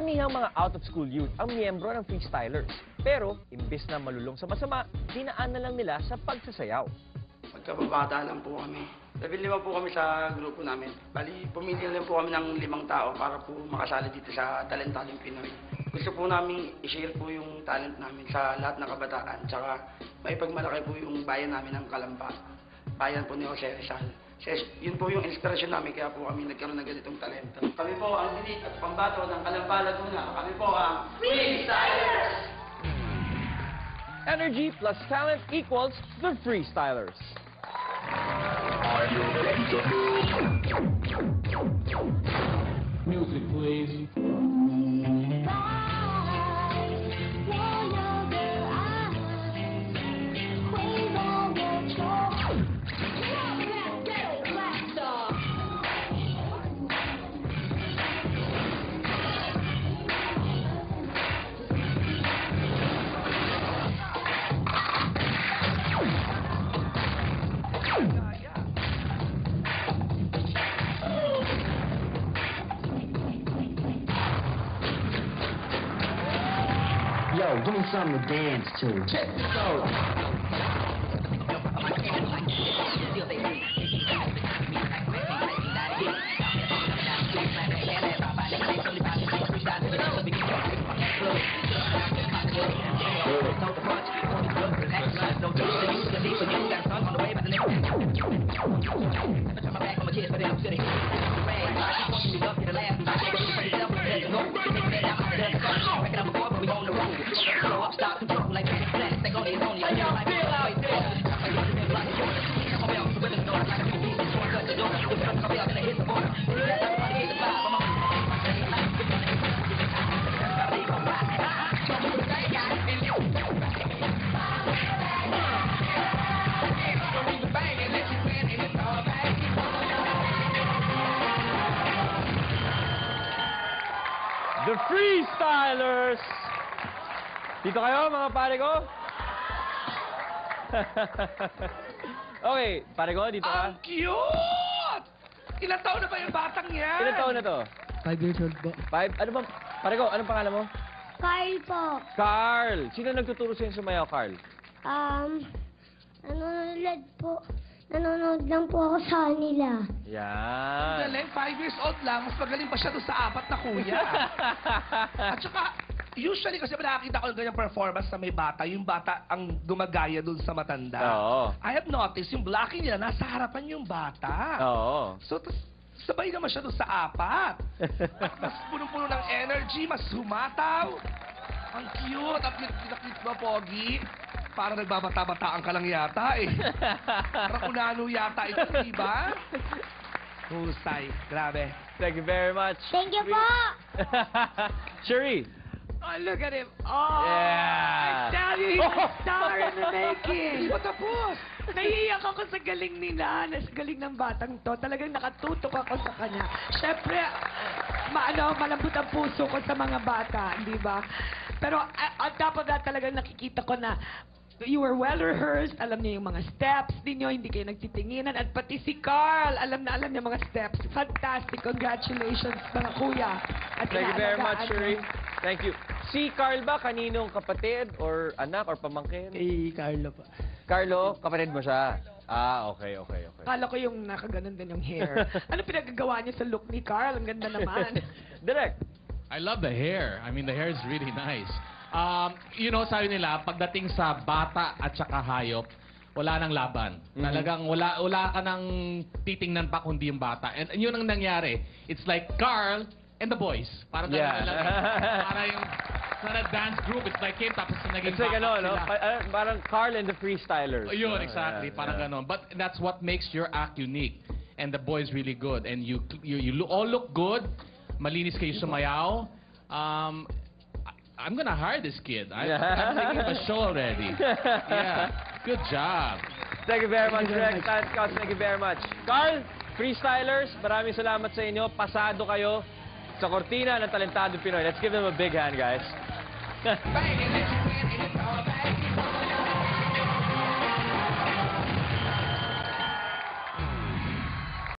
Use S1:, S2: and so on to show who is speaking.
S1: Karamihang mga out-of-school youth ang miyembro ng freestylers. Pero, imbes na malulong sa masama, dinaan na lang nila sa pagsasayaw.
S2: Magkababata lang po kami. 15 po kami sa grupo namin. Bali, pumili lang po kami ng 5 tao para po makasali dito sa Talentadong Pinoy. Gusto po namin i-share po yung talent namin sa lahat ng kabataan. Tsaka may pagmalaki po yung bayan namin ng Calamba. Bayan po ni Jose Rizal. Yun po yung inspirasyon namin, kaya po kami nagkaroon ng ganitong talento. Kami po ang dinig at pambato ng Calamba, Laguna. Kami po ang Freestylers!
S1: Energy plus talent equals the freestylers.
S3: Are you ready to Music, please.
S4: Yo, give me something to dance to. Check this out.
S1: The freestylers! Dito kayo, mga pare ko? Okay, pare ko, dito ka.
S5: Ang cute! Ilang taon na ba yung batang yan?
S1: Ilan taon na to?
S6: 5 years old po.
S1: 5? Ano bang, pare ko, anong pangalan mo?
S7: Carl po.
S1: Carl! Sino nagtuturo sa'yo sumayaw, Carl?
S7: Nanonood po. Nanonood lang po ako sa kanila.
S1: Yan.
S5: Galing, 5 years old lang, mas magaling pa siya doon sa 4 na kuya. At saka, usually kasi nakakita ko ng ganyang performance na may bata, yung bata ang gumagaya doon sa matanda.
S1: Oo.
S5: I have noticed, yung blocking nila, nasa harapan yung bata.
S1: Oo.
S5: So, sabay naman siya doon sa 4. At mas punong-puno ng energy, mas humataw. Ang cute, at cute ba, Pogi? Parang nagbabata-bataan ka lang yata eh. Parang unano yata ito, di ba? Husay. Grabe.
S1: Thank you very much.
S7: Thank you po!
S1: Cherie.
S6: Oh, look at him. Oh,
S1: Yeah.
S6: I tell you, he's a star in the
S5: Hindi
S6: making.
S5: pa tapos.
S6: Naiiyak ako sa galing nila, sa galing ng batang to. Talagang nakatutok ako sa kanya. Siyempre, malambot ang puso ko sa mga bata, di ba? Pero on top of that, talagang nakikita ko na you were well rehearsed, alam niyo yung mga steps ninyo, hindi kayo nagtitinginan, at pati si Carl, alam na alam niya mga steps. Fantastic, congratulations mga kuya. At
S1: Thank you very much,
S6: inaalagaan
S1: Cherie.
S6: niyo.
S1: Thank you. Si Carl ba, kaninong kapatid or anak or pamangkin?
S6: Carlo po.
S1: Carlo, kapatid mo siya. Ah, okay.
S6: Kala ko yung nakaganon din yung hair. Ano pinagagawa niya sa look ni Carl? Ang ganda naman.
S1: Direct.
S8: I love the hair. I mean, the hair is really nice. You know, sabi nila, pagdating sa bata at saka hayop, wala nang laban. Talagang wala ka nang titingnan pa kundi yung bata. And yun ang nangyari. It's like Carl and the boys. Para
S1: Yeah.
S8: para yung para dance group. It's like came tapos naging
S1: It's like
S8: backup
S1: no?
S8: sila.
S1: Parang Carl and the Freestylers.
S8: Yun, exactly.
S1: Yeah,
S8: Parang
S1: yeah.
S8: ganon. But that's what makes your act unique. And the boys really good. And you all look good. Malinis kayo sumayaw. I'm gonna hire this kid. I'm thinking of a show already. Yeah. Good job.
S1: Thank you very much, Rex. Thank you very much. Carl, Freestylers, maraming salamat sa inyo. Pasado kayo sa kortina ng Talentadong Pinoy. Let's give them a big hand, guys.
S5: Bang!